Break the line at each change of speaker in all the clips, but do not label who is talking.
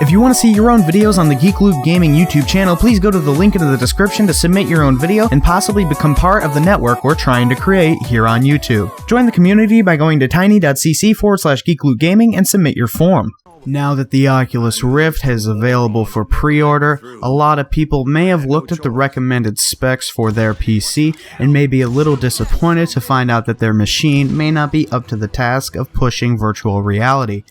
If you want to see your own videos on the Geek Gaming YouTube channel, please go to the link in the description to submit your own video and possibly become part of the network we're trying to create here on YouTube. Join the community by going to tiny.cc/geeklootgaming and submit your form. Now that the Oculus Rift is available for pre-order, a lot of people may have looked at the recommended specs for their PC and may be a little disappointed to find out that their machine may not be up to the task of pushing virtual reality.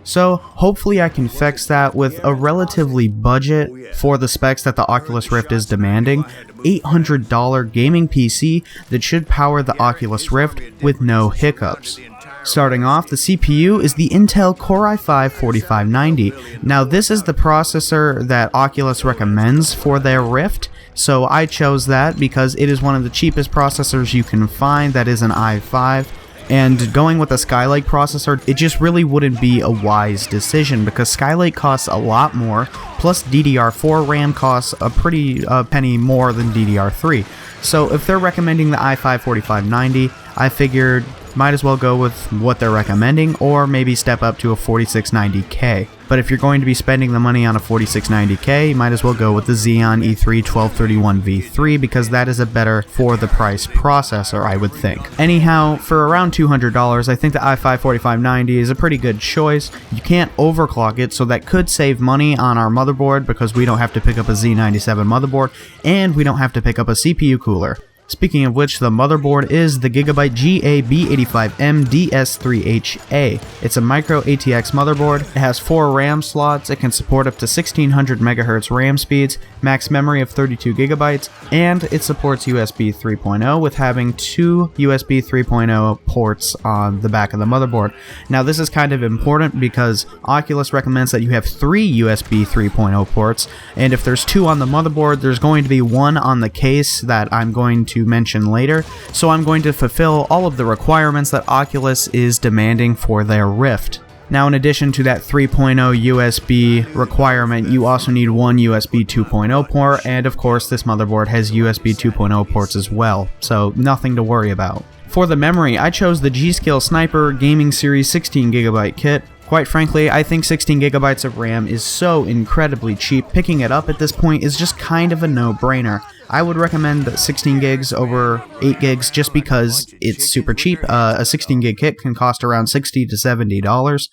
So hopefully I can fix that with a relatively budget for the specs that the Oculus Rift is demanding, $800 gaming PC that should power the Oculus Rift with no hiccups. Starting off, the CPU is the Intel Core i5-4590. Now this is the processor that Oculus recommends for their Rift, so I chose that because it is one of the cheapest processors you can find that is an i5. And going with a Skylake processor, it just really wouldn't be a wise decision because Skylake costs a lot more, plus DDR4 RAM costs a pretty penny more than DDR3. So if they're recommending the i5-4590, I figured might as well go with what they're recommending, or maybe step up to a 4690K. But if you're going to be spending the money on a 4690K, you might as well go with the Xeon E3 1231V3 because that is a better for the price processor, I would think. Anyhow, for around $200, I think the i5-4590 is a pretty good choice. You can't overclock it, so that could save money on our motherboard because we don't have to pick up a Z97 motherboard, and we don't have to pick up a CPU cooler. Speaking of which, the motherboard is the Gigabyte GA-B85M DS3HA. It's a micro ATX motherboard. It has 4 RAM slots. It can support up to 1600 MHz RAM speeds, max memory of 32 GB, and it supports USB 3.0 with having 2 USB 3.0 ports on the back of the motherboard. Now this is kind of important because Oculus recommends that you have 3 USB 3.0 ports, and if there's 2 on the motherboard, there's going to be 1 on the case that I'm going to mention later, so I'm going to fulfill all of the requirements that Oculus is demanding for their Rift. Now, in addition to that 3.0 USB requirement, you also need 1 USB 2.0 port, and of course this motherboard has USB 2.0 ports as well, so nothing to worry about. For the memory, I chose the G.Skill Sniper Gaming Series 16GB kit. Quite frankly, I think 16GB of RAM is so incredibly cheap, picking it up at this point is just kind of a no-brainer. I would recommend 16 gigs over 8 gigs just because it's super cheap. A 16 gig kit can cost around $60 to $70,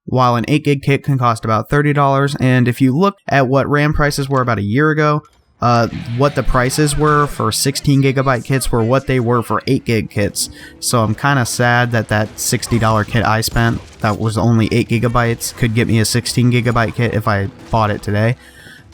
while an 8 gig kit can cost about $30, and if you look at what RAM prices were about a year ago, what the prices were for 16GB kits were what they were for 8GB kits, so I'm kind of sad that that $60 kit I spent, that was only 8GB, could get me a 16GB kit if I bought it today.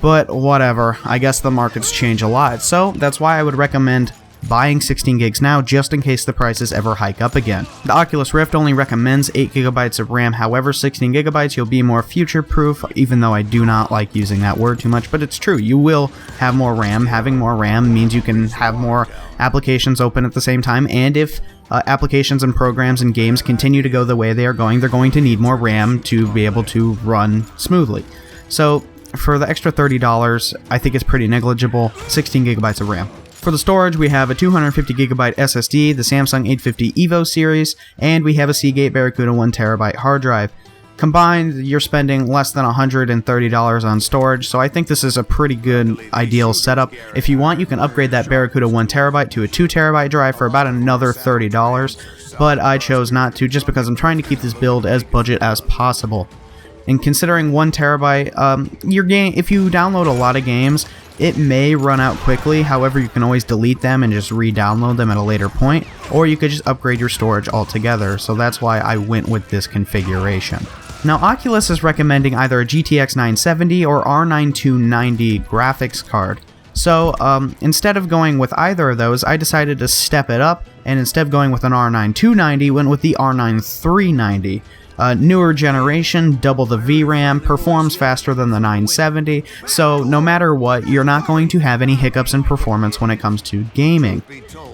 But whatever, I guess the markets change a lot, so that's why I would recommend buying 16 gigs now just in case the prices ever hike up again. The Oculus Rift only recommends 8GB of RAM, however 16GB you'll be more future-proof, even though I do not like using that word too much, but it's true, you will have more RAM. Having more RAM means you can have more applications open at the same time, and if applications and programs and games continue to go the way they are going, they're going to need more RAM to be able to run smoothly. So for the extra $30, I think it's pretty negligible, 16GB of RAM. For the storage, we have a 250GB SSD, the Samsung 850 EVO series, and we have a Seagate Barracuda 1TB hard drive. Combined, you're spending less than $130 on storage, so I think this is a pretty good, ideal setup. If you want, you can upgrade that Barracuda 1TB to a 2TB drive for about another $30, but I chose not to just because I'm trying to keep this build as budget as possible. And considering 1TB, your game, if you download a lot of games, it may run out quickly. However, you can always delete them and just re-download them at a later point, or you could just upgrade your storage altogether, so that's why I went with this configuration. Now, Oculus is recommending either a GTX 970 or R9 290 graphics card. So, instead of going with either of those, I decided to step it up, and instead of going with an R9 290, went with the R9 390. Newer generation, double the VRAM, performs faster than the 970, so no matter what, you're not going to have any hiccups in performance when it comes to gaming.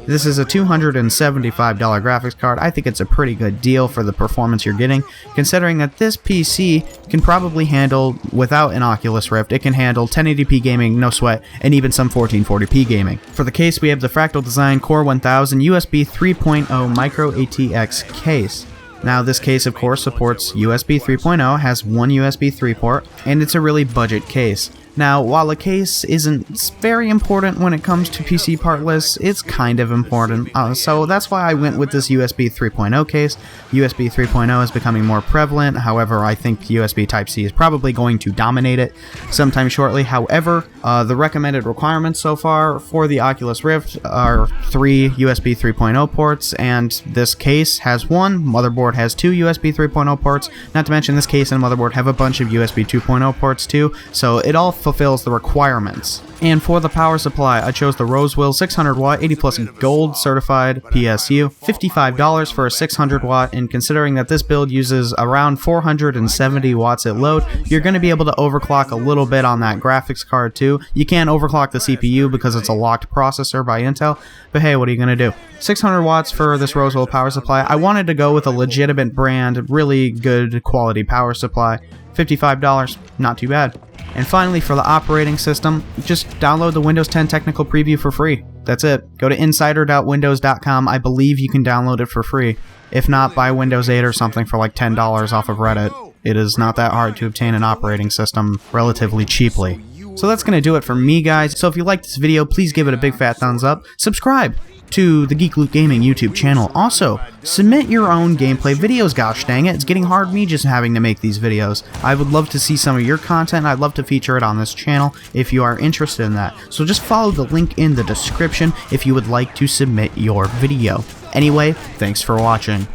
This is a $275 graphics card. I think it's a pretty good deal for the performance you're getting, considering that this PC can probably handle, without an Oculus Rift, it can handle 1080p gaming, no sweat, and even some 1440p gaming. For the case, we have the Fractal Design Core 1000 USB 3.0 Micro ATX case. Now this case of course supports USB 3.0, has one USB 3 port, and it's a really budget case. Now, while a case isn't very important when it comes to PC part lists, it's kind of important, so that's why I went with this USB 3.0 case. USB 3.0 is becoming more prevalent, however I think USB Type-C is probably going to dominate it sometime shortly. However, the recommended requirements so far for the Oculus Rift are 3 USB 3.0 ports, and this case has one, motherboard has 2 USB 3.0 ports, not to mention this case and motherboard have a bunch of USB 2.0 ports too, so it all fulfills the requirements. And for the power supply, I chose the Rosewill 600 watt 80 plus gold certified PSU, $55 for a 600 watt, and considering that this build uses around 470 watts at load, you're going to be able to overclock a little bit on that graphics card too. You can't overclock the CPU because it's a locked processor by Intel, but hey, what are you going to do? 600 watts for this Rosewill power supply. I wanted to go with a legitimate brand, really good quality power supply. $55, not too bad. And finally, for the operating system, just download the Windows 10 Technical Preview for free. That's it. Go to insider.windows.com. I believe you can download it for free. If not, buy Windows 8 or something for like $10 off of Reddit. It is not that hard to obtain an operating system relatively cheaply. So that's going to do it for me, guys. So if you liked this video, please give it a big fat thumbs up. Subscribe to the Geek Loot Gaming YouTube channel. Also, submit your own gameplay videos, gosh dang it. It's getting hard me just having to make these videos. I would love to see some of your content. I'd love to feature it on this channel if you are interested in that. So just follow the link in the description if you would like to submit your video. Anyway, thanks for watching.